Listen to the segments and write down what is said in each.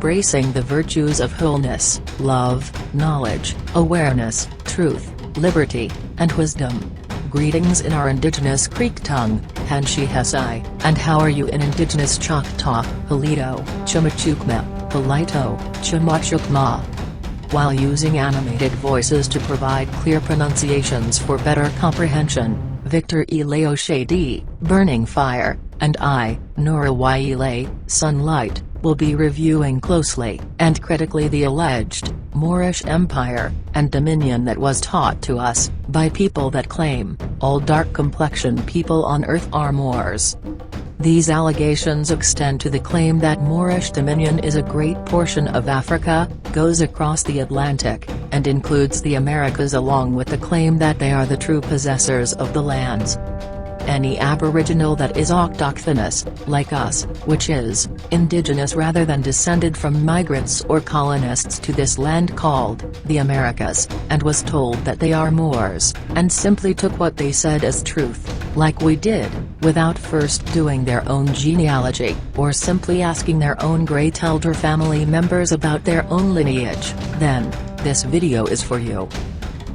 embracing the virtues of wholeness, love, knowledge, awareness, truth, liberty, and wisdom. Greetings in our Indigenous Creek tongue, Hanshi Hesai, and how are you in Indigenous Choctaw, Halito, Chimachukma, Palito, Chimachukma? While using animated voices to provide clear pronunciations for better comprehension, Victor Eleo Shady, Burning Fire, and I, Nura Waile, Sunlight, will be reviewing closely and critically the alleged Moorish empire and dominion that was taught to us by people that claim all dark-complexioned people on Earth are Moors. These allegations extend to the claim that Moorish dominion is a great portion of Africa, goes across the Atlantic, and includes the Americas, along with the claim that they are the true possessors of the lands. Any Aboriginal that is autochthonous, like us, which is indigenous rather than descended from migrants or colonists to this land called the Americas, and was told that they are Moors, and simply took what they said as truth, like we did, without first doing their own genealogy, or simply asking their own great elder family members about their own lineage, then this video is for you.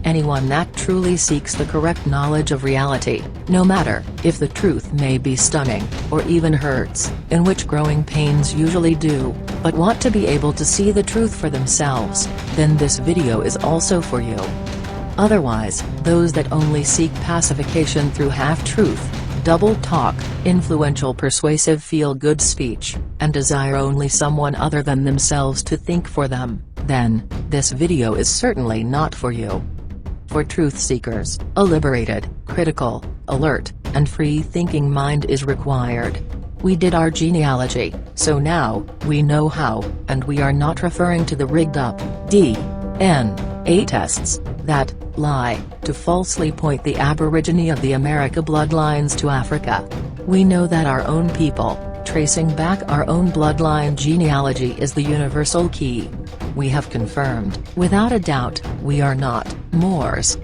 Anyone that truly seeks the correct knowledge of reality, no matter if the truth may be stunning, or even hurts, in which growing pains usually do, but want to be able to see the truth for themselves, then this video is also for you. Otherwise, those that only seek pacification through half-truth, double talk, influential persuasive feel-good speech, and desire only someone other than themselves to think for them, then this video is certainly not for you. For truth seekers, a liberated, critical, alert, and free-thinking mind is required. We did our genealogy, so now we know how, and we are not referring to the rigged-up DNA tests that lie to falsely point the Aborigine of the America bloodlines to Africa. We know that our own people, tracing back our own bloodline genealogy is the universal key. We have confirmed, without a doubt, we are not Moors.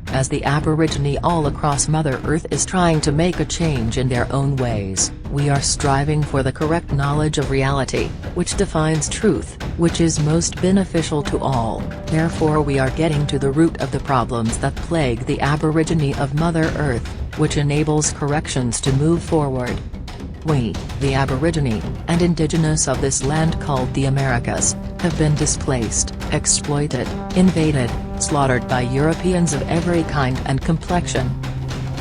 As the Aborigine all across Mother Earth is trying to make a change in their own ways, we are striving for the correct knowledge of reality, which defines truth, which is most beneficial to all. Therefore we are getting to the root of the problems that plague the Aborigine of Mother Earth, which enables corrections to move forward. We, the Aborigine, and Indigenous of this land called the Americas, have been displaced, exploited, invaded, slaughtered by Europeans of every kind and complexion.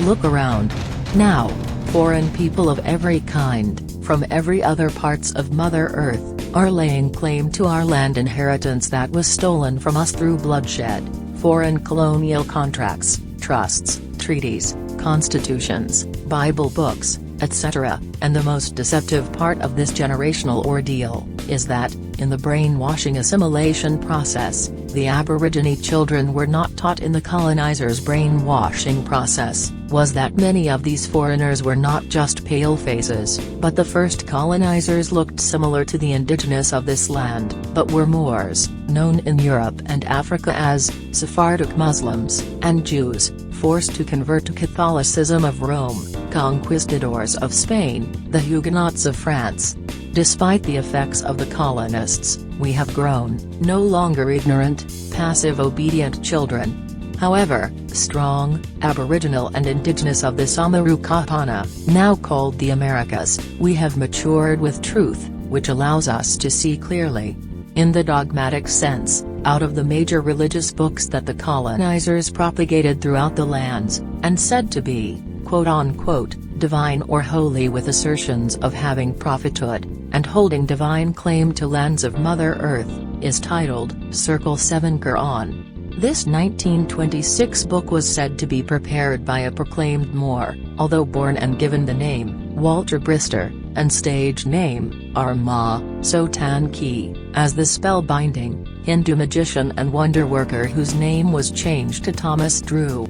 Look around. Now, foreign people of every kind, from every other parts of Mother Earth, are laying claim to our land inheritance that was stolen from us through bloodshed, foreign colonial contracts, trusts, treaties, constitutions, Bible books, etc., and the most deceptive part of this generational ordeal, is that, in the brainwashing assimilation process, the Aborigine children were not taught in the colonizers' brainwashing process, was that many of these foreigners were not just pale faces, but the first colonizers looked similar to the indigenous of this land, but were Moors, known in Europe and Africa as Sephardic Muslims, and Jews, forced to convert to Catholicism of Rome, conquistadors of Spain, the Huguenots of France. Despite the effects of the colonists, we have grown, no longer ignorant, passive obedient children. However, strong, Aboriginal and Indigenous of the Samaru Kapana, now called the Americas, we have matured with truth, which allows us to see clearly. In the dogmatic sense, out of the major religious books that the colonizers propagated throughout the lands, and said to be, quote-unquote, divine or holy with assertions of having prophethood, and holding divine claim to lands of Mother Earth, is titled, Circle 7 Quran. This 1926 book was said to be prepared by a proclaimed Moor, although born and given the name, Walter Brister, and stage name, Arma, Sotan Ki, as the spellbinding, Hindu magician and wonder worker whose name was changed to Thomas Drew.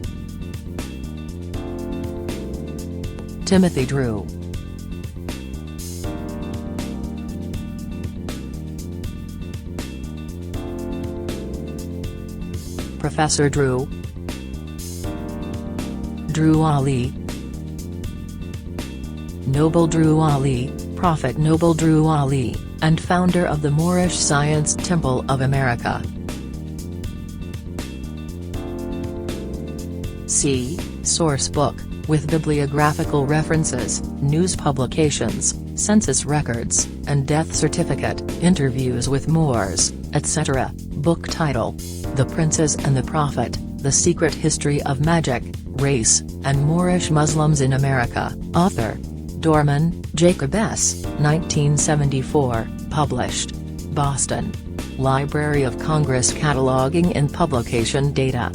Timothy Drew. Professor Drew. Drew Ali. Noble Drew Ali, Prophet Noble Drew Ali, and founder of the Moorish Science Temple of America. See Sourcebook, with bibliographical references, news publications, census records, and death certificate, interviews with Moors, etc. Book title: The Princes and the Prophet, The Secret History of Magic, Race, and Moorish Muslims in America. Author: Dorman, Jacob S., 1974, published. Boston. Library of Congress Cataloging and Publication Data.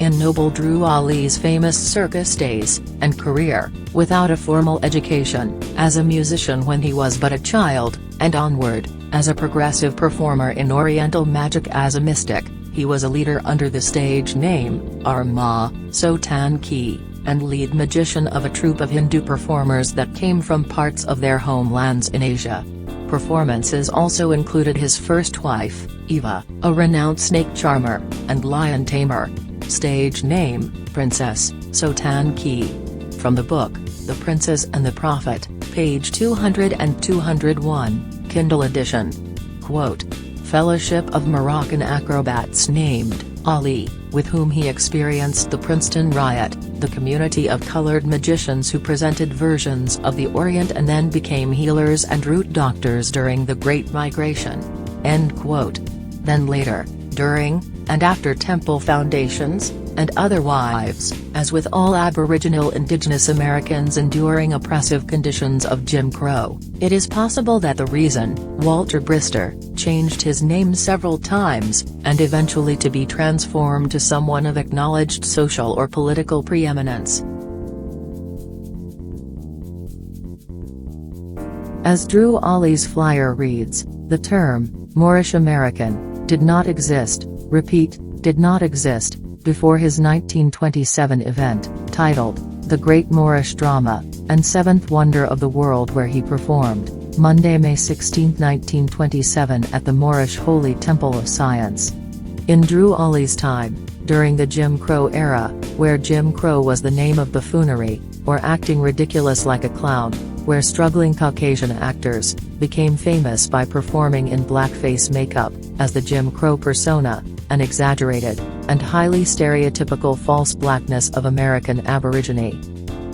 In Noble Drew Ali's famous circus days and career, without a formal education, as a musician when he was but a child, and onward, as a progressive performer in Oriental magic as a mystic, he was a leader under the stage name, Arma, Sotan Ki, and lead magician of a troupe of Hindu performers that came from parts of their homelands in Asia. Performances also included his first wife, Eva, a renowned snake charmer, and lion tamer. Stage name: Princess, Sotan Ki. From the book, The Princes and the Prophet, page 200 and 201, Kindle edition. Quote: Fellowship of Moroccan acrobats named Ali, with whom he experienced the Princeton Riot, the community of colored magicians who presented versions of the Orient and then became healers and root doctors during the Great Migration. End quote. Then later, during, and after temple foundations, and other wives, as with all Aboriginal Indigenous Americans enduring oppressive conditions of Jim Crow, it is possible that the reason Walter Brister changed his name several times, and eventually to be transformed to someone of acknowledged social or political preeminence. As Drew Ali's flyer reads, the term, Moorish American, did not exist, repeat, did not exist, before his 1927 event, titled, The Great Moorish Drama, and Seventh Wonder of the World, where he performed, Monday, May 16, 1927 at the Moorish Holy Temple of Science. In Drew Ali's time, during the Jim Crow era, where Jim Crow was the name of buffoonery, or acting ridiculous like a clown, where struggling Caucasian actors became famous by performing in blackface makeup, as the Jim Crow persona, an exaggerated, and highly stereotypical false blackness of American Aborigine.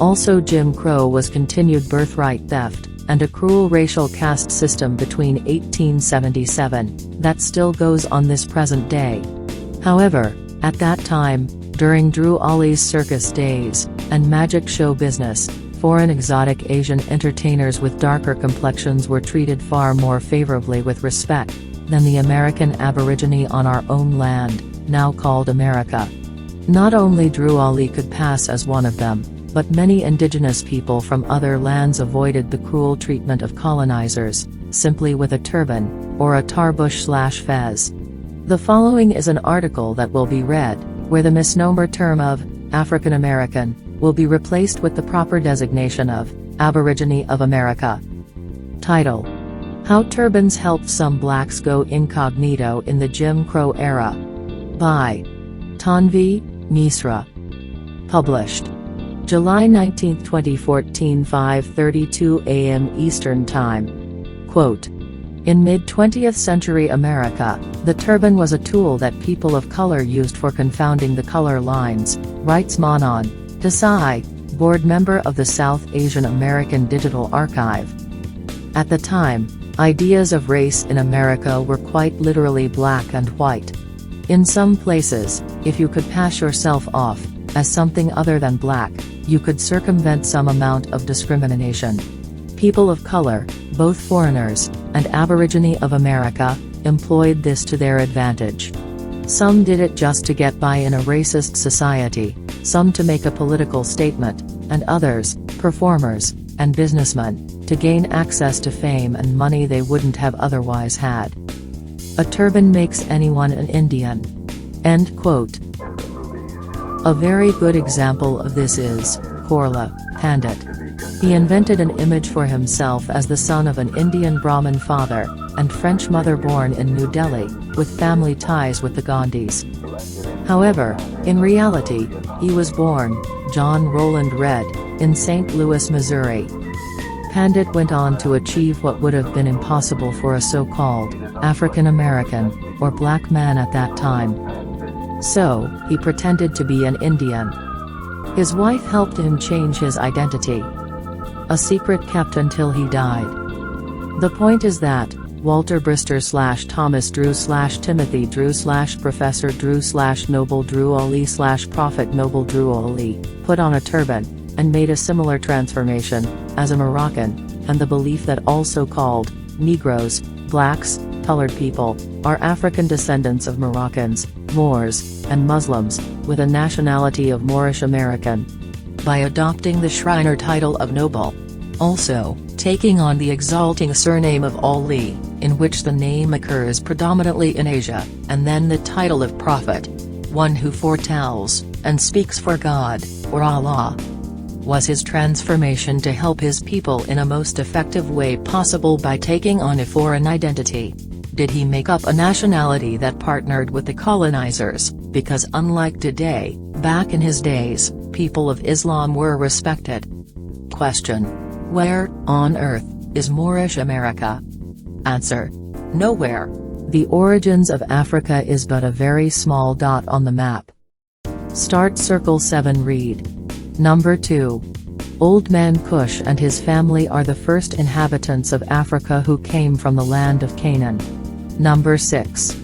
Also, Jim Crow was continued birthright theft, and a cruel racial caste system between 1877, that still goes on this present day. However, at that time, during Drew Ali's circus days, and magic show business, foreign exotic Asian entertainers with darker complexions were treated far more favorably with respect than the American Aborigine on our own land, now called America. Not only Drew Ali could pass as one of them, but many indigenous people from other lands avoided the cruel treatment of colonizers, simply with a turban, or a tarbush/fez. The following is an article that will be read, where the misnomer term of African American will be replaced with the proper designation of Aborigine of America. Title: How Turbans Helped Some Blacks Go Incognito in the Jim Crow Era. By Tanvi Misra. Published July 19, 2014, 5:32 a.m. Eastern Time. Quote: In mid-20th century America, the turban was a tool that people of color used for confounding the color lines, writes Manon Desai, board member of the South Asian American Digital Archive. At the time, ideas of race in America were quite literally black and white. In some places, if you could pass yourself off as something other than black, you could circumvent some amount of discrimination. People of color, both foreigners and Aborigine of America, employed this to their advantage. Some did it just to get by in a racist society, some to make a political statement, and others, performers and businessmen, to gain access to fame and money they wouldn't have otherwise had. A turban makes anyone an Indian. End quote. A very good example of this is Korla Pandit. He invented an image for himself as the son of an Indian Brahmin father and French mother born in New Delhi, with family ties with the Gandhis. However, in reality, he was born John Roland Redd in St. Louis, Missouri. Pandit went on to achieve what would have been impossible for a so-called African American or black man at that time. So, he pretended to be an Indian. His wife helped him change his identity. A secret kept until he died. The point is that Walter Brister / Thomas Drew / Timothy Drew / Professor Drew / Noble Drew Ali / Prophet Noble Drew Ali put on a turban and made a similar transformation as a Moroccan, and the belief that all so-called Negroes, blacks, colored people, are African descendants of Moroccans, Moors, and Muslims, with a nationality of Moorish American. By adopting the Shriner title of noble. Also, taking on the exalting surname of Ali, in which the name occurs predominantly in Asia, and then the title of prophet, one who foretells, and speaks for God, or Allah. Was his transformation to help his people in a most effective way possible by taking on a foreign identity? Did he make up a nationality that partnered with the colonizers, because unlike today, back in his days, people of Islam were respected? Question. Where, on earth, is Moorish America? Answer. Nowhere. The origins of Africa is but a very small dot on the map. Start Circle 7 Read. Number 2. Old Man Cush and his family are the first inhabitants of Africa who came from the land of Canaan. Number 6.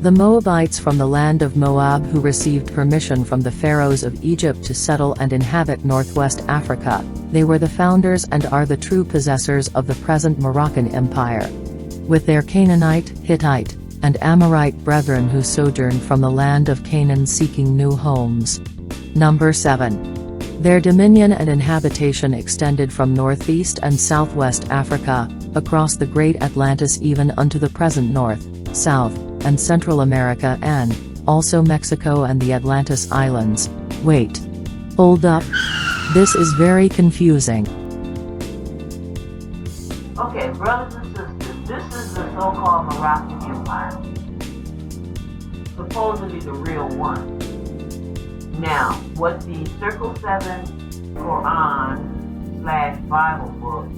The Moabites from the land of Moab who received permission from the pharaohs of Egypt to settle and inhabit northwest Africa. They were the founders and are the true possessors of the present Moroccan Empire. With their Canaanite, Hittite, and Amorite brethren who sojourned from the land of Canaan seeking new homes. Number 7. Their dominion and inhabitation extended from northeast and southwest Africa, across the great Atlantis even unto the present North, South, and Central America and, also Mexico and the Atlantis Islands. Wait. Hold up. This is very confusing. Okay, brothers and sisters, this is the so-called Moroccan Empire. Supposedly the real one. Now, what the Circle 7 Quran/Bible book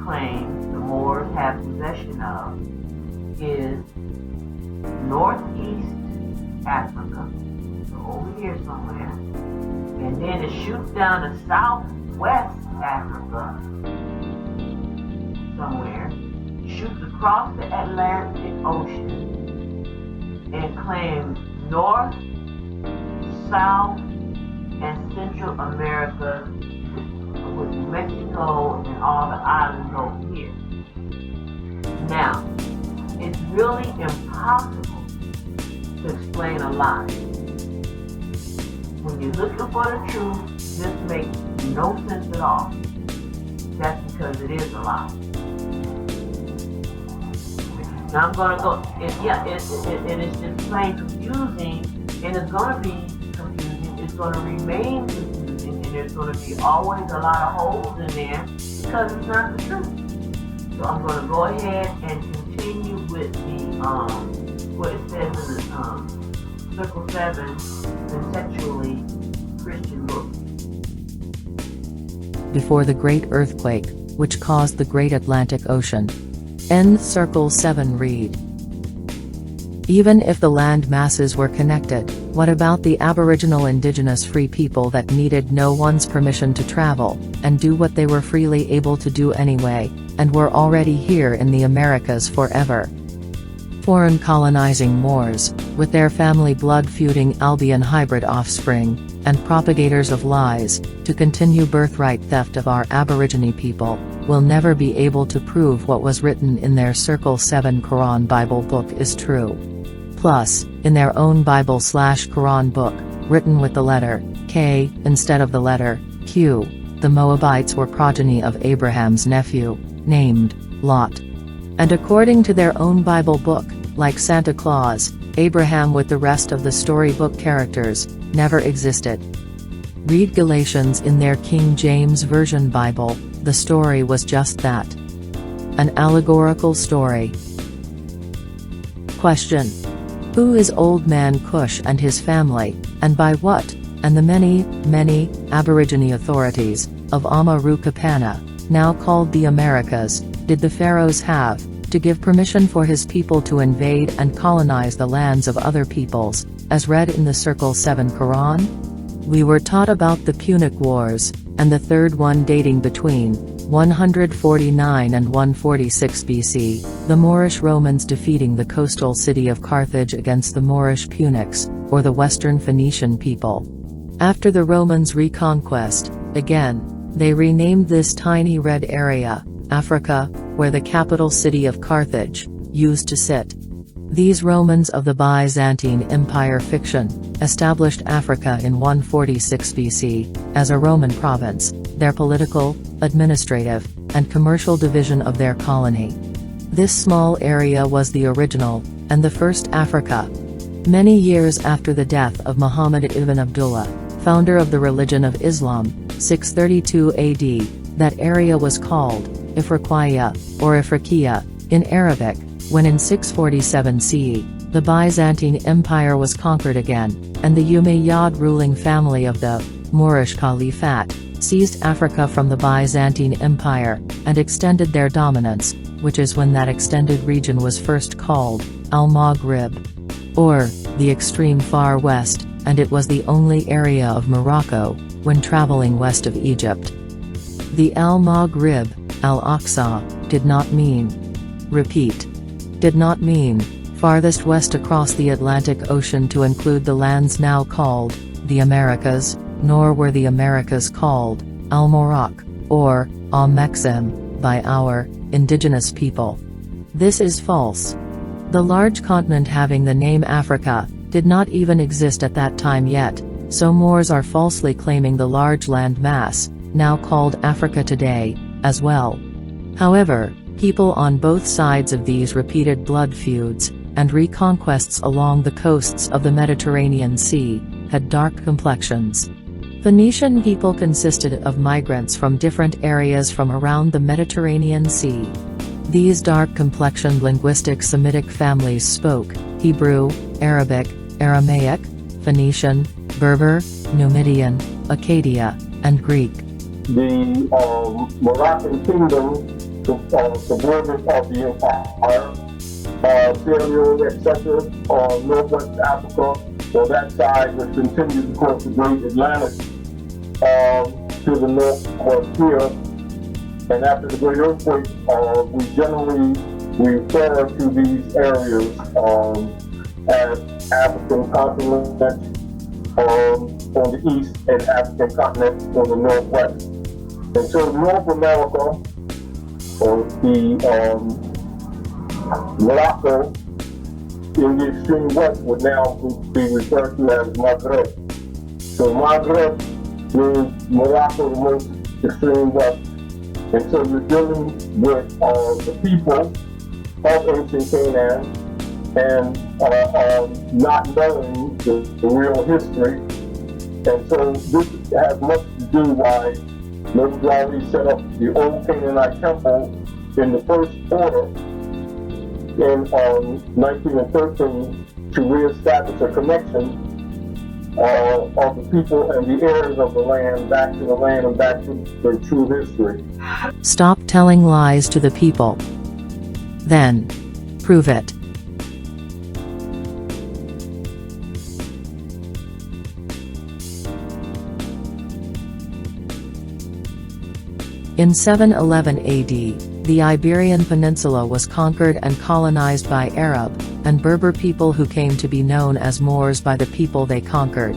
claims the Moors have possession of is northeast Africa, so over here somewhere, and then it shoots down to southwest Africa somewhere, shoots across the Atlantic Ocean, and claims North, South, and Central America with Mexico and all the islands over here. Now, it's really impossible to explain a lie. When you're looking for the truth, this makes no sense at all. That's because it is a lie. Now I'm gonna go, and it's just plain confusing, and it's gonna be confusing, it's gonna remain confusing, and there's gonna be always a lot of holes in there, because it's not the truth. So I'm gonna go ahead and continue with the, what it says in the, Circle 7, conceptually Christian book. Before the Great Earthquake, which caused the Great Atlantic Ocean. End Circle 7 Read. Even if the land masses were connected, what about the Aboriginal Indigenous free people that needed no one's permission to travel, and do what they were freely able to do anyway, and were already here in the Americas forever? Foreign colonizing Moors, with their family blood feuding Albion hybrid offspring, and propagators of lies, to continue birthright theft of our Aborigine people, will never be able to prove what was written in their Circle 7 Quran Bible book is true. Plus, in their own Bible/Quran book, written with the letter K instead of the letter Q, the Moabites were progeny of Abraham's nephew, named Lot. And according to their own Bible book, like Santa Claus, Abraham with the rest of the storybook characters, never existed. Read Galatians in their King James Version Bible, the story was just that. An allegorical story. Question. Who is Old Man Cush and his family, and by what, and the many, many, Aborigine authorities, of Amarukapana, now called the Americas, did the pharaohs have, to give permission for his people to invade and colonize the lands of other peoples, as read in the Circle 7 Quran? We were taught about the Punic Wars, and the third one dating between 149 and 146 BC, the Moorish Romans defeating the coastal city of Carthage against the Moorish Punics, or the Western Phoenician people. After the Romans' reconquest, again, they renamed this tiny red area, Africa, where the capital city of Carthage used to sit. These Romans of the Byzantine Empire fiction established Africa in 146 BC as a Roman province, their political, administrative, and commercial division of their colony. This small area was the original, and the first Africa. Many years after the death of Muhammad ibn Abdullah, founder of the religion of Islam, 632 AD, that area was called Ifriqiya, or Ifriqiya, in Arabic, when in 647 CE, the Byzantine Empire was conquered again, and the Umayyad ruling family of the Moorish Caliphate seized Africa from the Byzantine Empire, and extended their dominance, which is when that extended region was first called Al-Maghrib, or the extreme far west, and it was the only area of Morocco, when traveling west of Egypt. The Al-Maghrib, Al-Aqsa, did not mean, repeat, did not mean, farthest west across the Atlantic Ocean to include the lands now called, the Americas, nor were the Americas called, Al-Morocc, or, Al-Mexim, by our, indigenous people. This is false. The large continent having the name Africa, did not even exist at that time yet, so Moors are falsely claiming the large land mass, now called Africa today, as well. However, people on both sides of these repeated blood feuds, and reconquests along the coasts of the Mediterranean Sea, had dark complexions. Phoenician people consisted of migrants from different areas from around the Mediterranean Sea. These dark-complexioned linguistic Semitic families spoke Hebrew, Arabic, Aramaic, Phoenician, Berber, Numidian, Accadia, and Greek. The Moroccan kingdom subordinate of the empire, Syria, etc., northwest Africa, so that side was continued across the Great Atlantic to the northwest here. And after the Great Earthquake, we generally refer to these areas as African continent on the east and African continent on the northwest. And so North America, or the Morocco in the extreme west would now be referred to as Maghreb. So Maghreb means Morocco, the most extreme west. And so you're dealing with the people of ancient Canaan and not knowing the real history. And so this has much to do why we set up the old Canaanite temple in the first order in 1913 to reestablish a connection of the people and the heirs of the land back to the land and back to their true history. Stop telling lies to the people. Then, prove it. In 711 AD, the Iberian Peninsula was conquered and colonized by Arab and Berber people who came to be known as Moors by the people they conquered.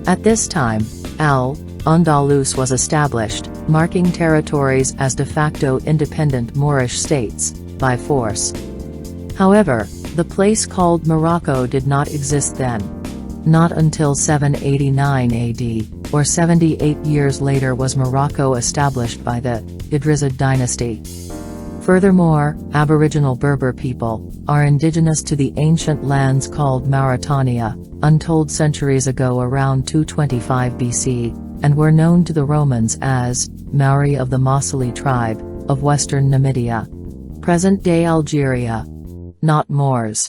At this time, Al-Andalus was established, marking territories as de facto independent Moorish states, by force. However, the place called Morocco did not exist then. Not until 789 AD, or 78 years later, was Morocco established by the Idrisid dynasty. Furthermore, Aboriginal Berber people are indigenous to the ancient lands called Mauritania, untold centuries ago around 225 BC, and were known to the Romans as Maori of the Mosili tribe of western Namibia, present-day Algeria. Not Moors.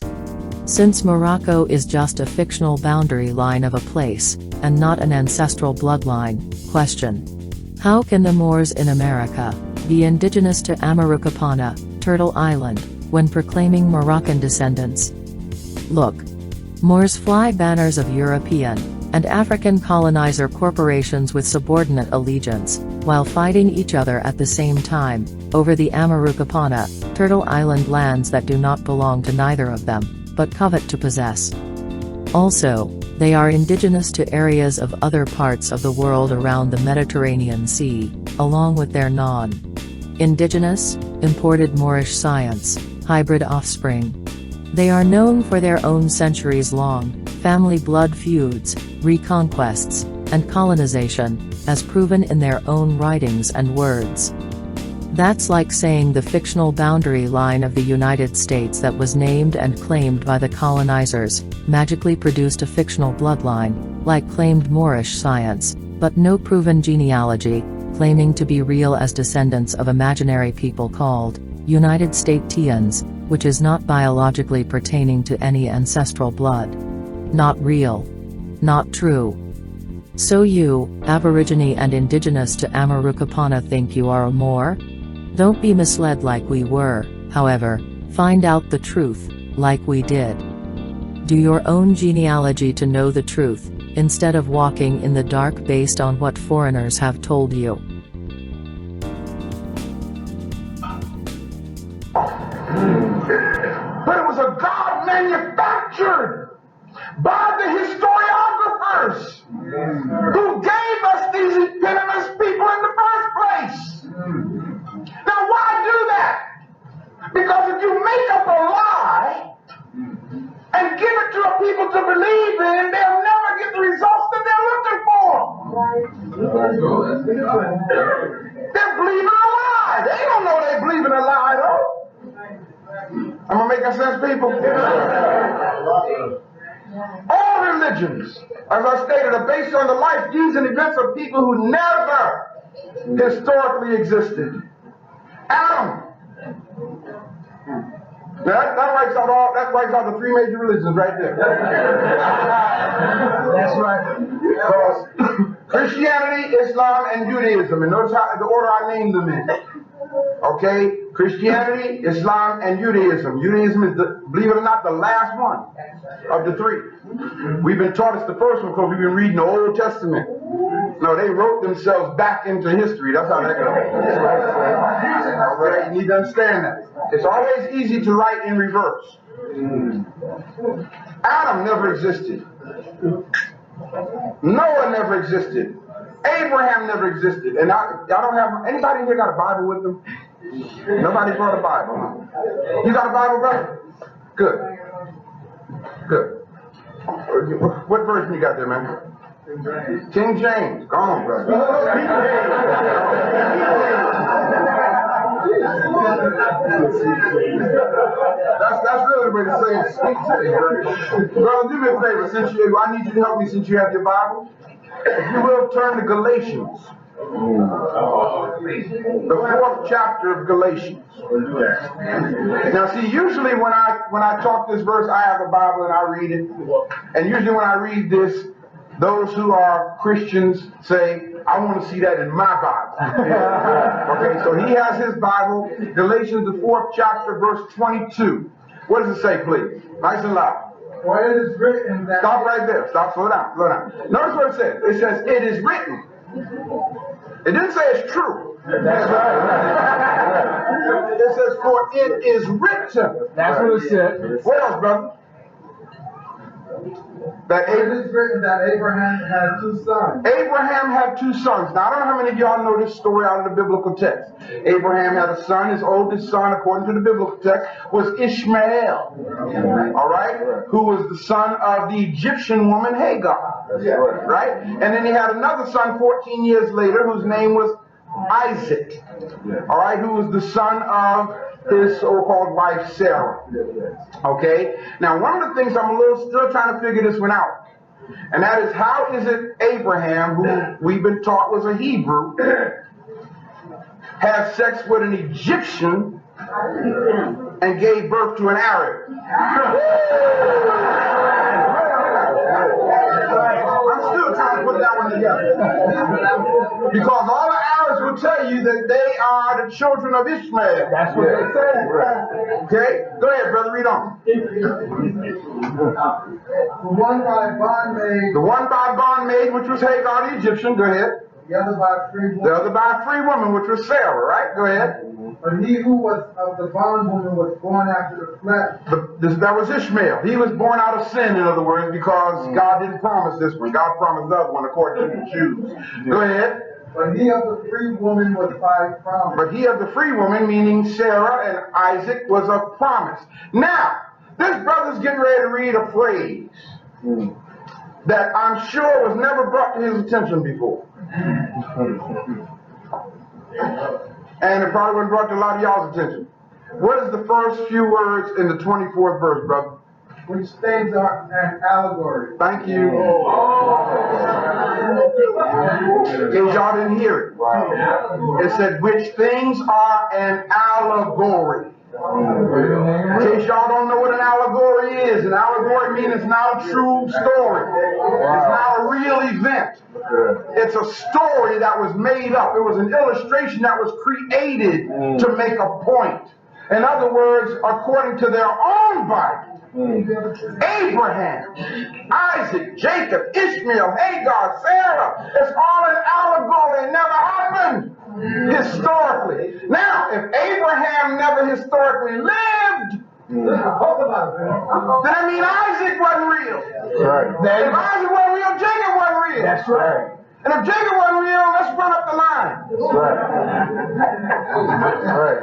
Since Morocco is just a fictional boundary line of a place, and not an ancestral bloodline, question: how can the Moors in America The indigenous to Amarukapana, Turtle Island, when proclaiming Moroccan descendants. Look. Moors fly banners of European and African colonizer corporations with subordinate allegiance, while fighting each other at the same time, over the Amarukapana, Turtle Island lands that do not belong to neither of them, but covet to possess. Also, they are indigenous to areas of other parts of the world around the Mediterranean Sea, along with their non-indigenous, imported Moorish science, hybrid offspring. They are known for their own centuries-long, family blood feuds, reconquests, and colonization, as proven in their own writings and words. That's like saying the fictional boundary line of the United States that was named and claimed by the colonizers, magically produced a fictional bloodline, like claimed Moorish science, but no proven genealogy, claiming to be real as descendants of imaginary people called United Statesians, which is not biologically pertaining to any ancestral blood. Not real. Not true. So you, Aborigine and Indigenous to Amarukapana, think you are a Moor? Don't be misled like we were, however, find out the truth, like we did. Do your own genealogy to know the truth, instead of walking in the dark based on what foreigners have told you. But it was a God manufactured by the historiographers who gave us these eponymous people in the first place. Now why do that? Because if you make up a lie and give it to a people to believe in, they'll never get the results that they're looking for. They're believing a lie. They don't know they're believing a lie though. Am I making sense, people? All religions, as I stated, are based on the life, deeds, and events of people who never historically existed. Adam. Now that wipes out the three major religions right there. That's right. Because Christianity, Islam, and Judaism, and notice how the order I named them in. Okay, Christianity, Islam, and Judaism. Judaism is, believe it or not, the last one of the three. We've been taught it's the first one because we've been reading the Old Testament. No, they wrote themselves back into history. That's how that goes. Okay, you need to understand that. It's always easy to write in reverse. Adam never existed. Noah never existed. Abraham never existed. And I don't have, anybody here got a Bible with them? Nobody brought a Bible, huh? You got a Bible, brother? Good. Good. What version you got there, man? King James. Come on, brother. That's really the way to say it. Brother, do me a favor. I need you to help me since you have your Bible. If you will, turn to Galatians. The 4th chapter of Galatians. Now see, usually when I talk this verse, I have a Bible and I read it. And usually when I read this, those who are Christians say, I want to see that in my Bible. Okay, so he has his Bible, Galatians the 4th chapter, verse 22. What does it say, please? Nice and loud. For it is written that... Stop right there. Stop. Slow down. Slow down. Notice what it says. It says, it is written. It didn't say it's true. That's right. It says, for it is written. That's what it said. What else, brother? That It is written that Abraham had 2 sons. Abraham had 2 sons. Now, I don't know how many of y'all know this story out of the biblical text. Abraham had a son. His oldest son, according to the biblical text, was Ishmael. All right? Who was the son of the Egyptian woman Hagar. Right? And then he had another son 14 years later whose name was Isaac. All right? Who was the son of his so-called wife Sarah. Okay? Now, one of the things I'm still trying to figure this one out, and that is, how is it Abraham, who we've been taught was a Hebrew, had sex with an Egyptian and gave birth to an Arab? I'm still trying to put that one together. Because all the Arabs will tell you that they are the children of Ishmael. That's what they said. Okay? Go ahead, brother, read on. The one by bondmaid, The one by bondmaid, which was Hagar the Egyptian. Go ahead. the other by free The woman. other by a free woman, which was Sarah, right? Go ahead. But he who was of the bondwoman was born after the flesh. That was Ishmael. He was born out of sin, in other words, because God didn't promise this one. God promised the other one, according to the Jews. Go ahead. But he of the free woman was by promise. But he of the free woman, meaning Sarah and Isaac, was a promise. Now, this brother's getting ready to read a phrase that I'm sure was never brought to his attention before. And it probably wasn't brought to a lot of y'all's attention. What is the first few words in the 24th verse, brother? Which things are an allegory. Thank you. In case y'all didn't hear it. It said, which things are an allegory. In case y'all don't know what an allegory is, an allegory means it's not a true story. It's not a real event. It's a story that was made up. It was an illustration that was created to make a point. In other words, according to their own Bible, Abraham, Isaac, Jacob, Ishmael, Hagar, Sarah, it's all an allegory. It never happened historically. Now, if Abraham never historically lived, then that means Isaac wasn't real. Right. If Isaac wasn't real, Jacob wasn't real. That's right. And if Jacob wasn't real, let's run up the line. That's right. Right.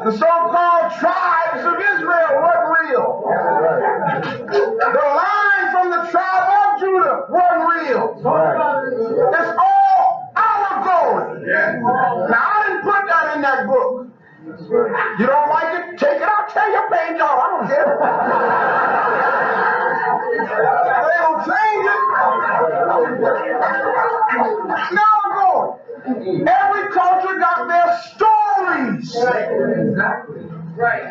The so-called tribes of Israel wasn't real. Right. The line from the tribe of Judah wasn't real. Right. It's all allegory. Now, I didn't put that in that book. You don't like it? Take it out. Tear your page off. I don't care. They don't change it. It's an allegory. Every culture got their stories. Right.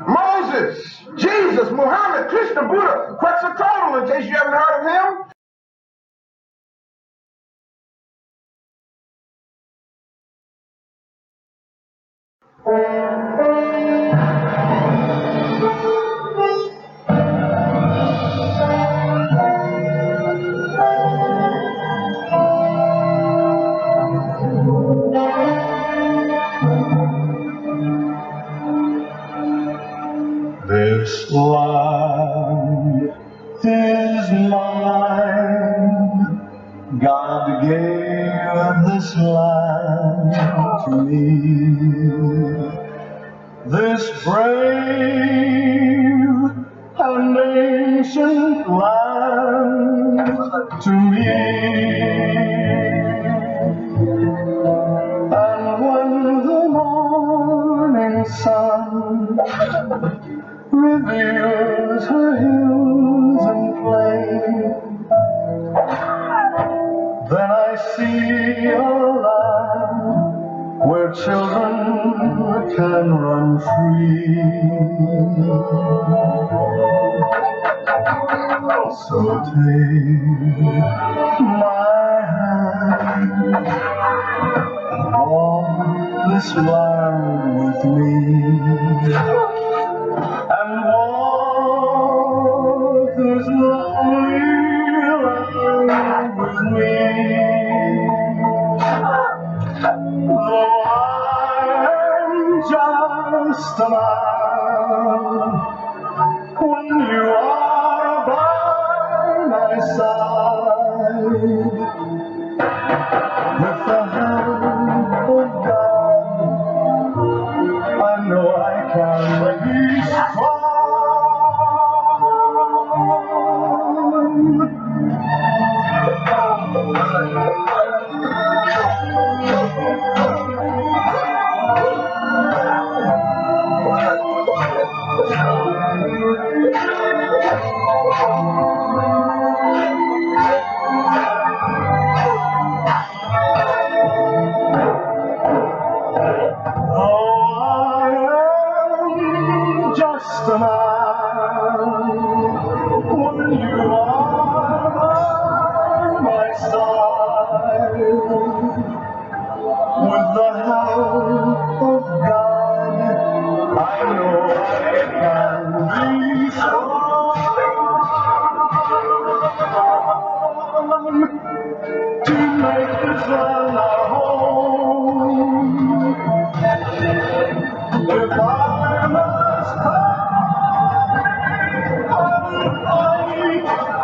Moses, Jesus, Muhammad, Krishna, Buddha, Quetzalcoatl, in case you haven't heard of him. This land is mine. God gave this land to me. This brave and ancient land to me. And when the morning sun reveals her hills and plains, then I see a land where children can run free. So take my hand and walk this land with me. And walk this lonely land with me. Though I'm just a man, when you are by my side, with the hand of God, I know I can be strong.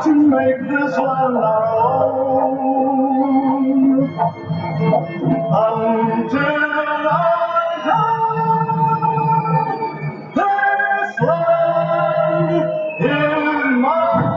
to make this land our own. Until I die, this land is mine.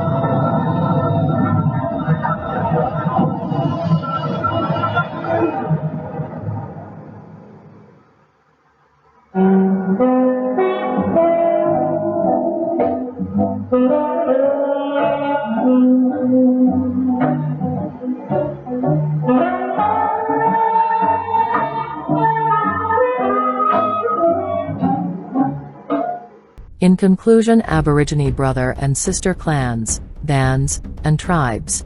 In conclusion, Aborigine brother and sister clans, bands, and tribes.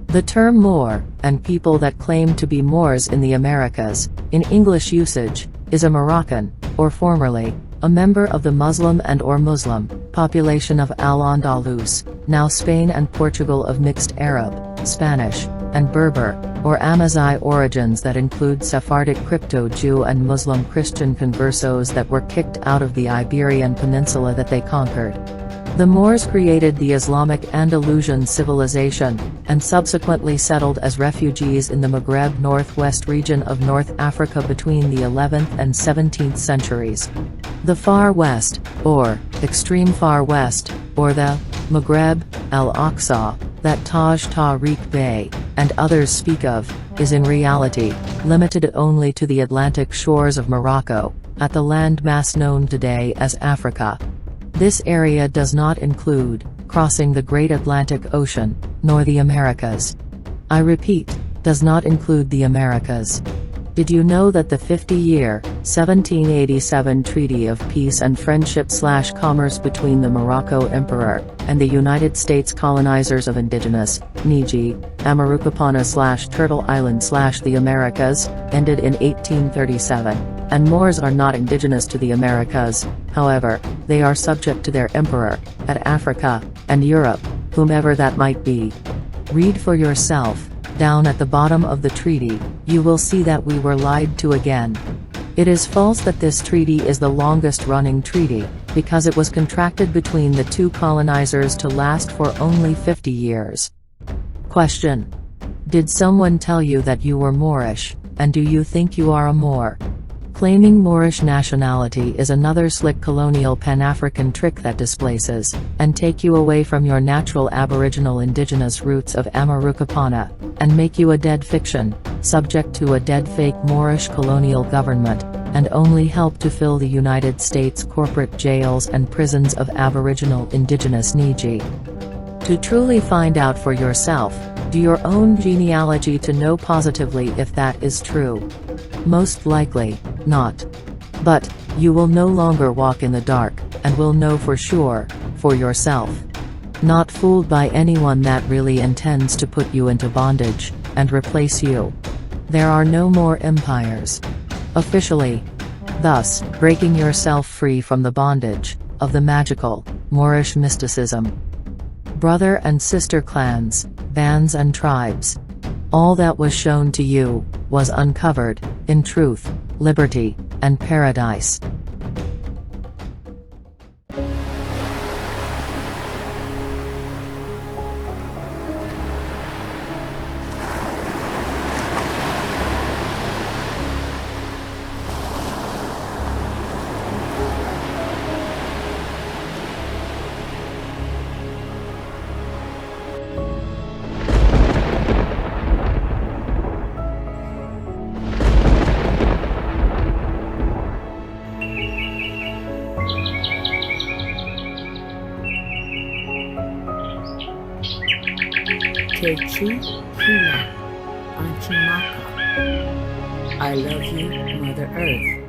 The term Moor, and people that claim to be Moors in the Americas, in English usage, is a Moroccan, or formerly, a member of the Muslim and/or Muslim population of Al-Andalus, now Spain and Portugal, of mixed Arab, Spanish, and Berber, or Amazigh origins that include Sephardic crypto-Jew and Muslim Christian conversos that were kicked out of the Iberian Peninsula that they conquered. The Moors created the Islamic Andalusian civilization, and subsequently settled as refugees in the Maghreb northwest region of North Africa between the 11th and 17th centuries. The Far West, or extreme Far West, or the Maghreb, Al-Aqsa, that Taj Tariq Bey, and others speak of, is in reality, limited only to the Atlantic shores of Morocco, at the landmass known today as Africa. This area does not include, crossing the Great Atlantic Ocean, nor the Americas. I repeat, does not include the Americas. Did you know that the 50-year, 1787 Treaty of Peace and Friendship/Commerce between the Morocco Emperor and the United States colonizers of Indigenous, Niji, Amarukapana/Turtle Island/the Americas, ended in 1837, and Moors are not indigenous to the Americas, however, they are subject to their emperor, at Africa, and Europe, whomever that might be. Read for yourself. Down at the bottom of the treaty, you will see that we were lied to again. It is false that this treaty is the longest-running treaty, because it was contracted between the two colonizers to last for only 50 years. Question. Did someone tell you that you were Moorish, and do you think you are a Moor? Claiming Moorish nationality is another slick colonial Pan-African trick that displaces, and take you away from your natural Aboriginal indigenous roots of Amarukapana, and make you a dead fiction, subject to a dead fake Moorish colonial government, and only help to fill the United States corporate jails and prisons of Aboriginal indigenous Niji. To truly find out for yourself, do your own genealogy to know positively if that is true. Most likely, not. But, you will no longer walk in the dark, and will know for sure, for yourself. Not fooled by anyone that really intends to put you into bondage, and replace you. There are no more empires. Officially. Thus, breaking yourself free from the bondage, of the magical, Moorish mysticism. Brother and sister clans, bands and tribes. All that was shown to you, was uncovered, in truth, liberty, and paradise. Kechi Hila Anchimaka. I love you, Mother Earth.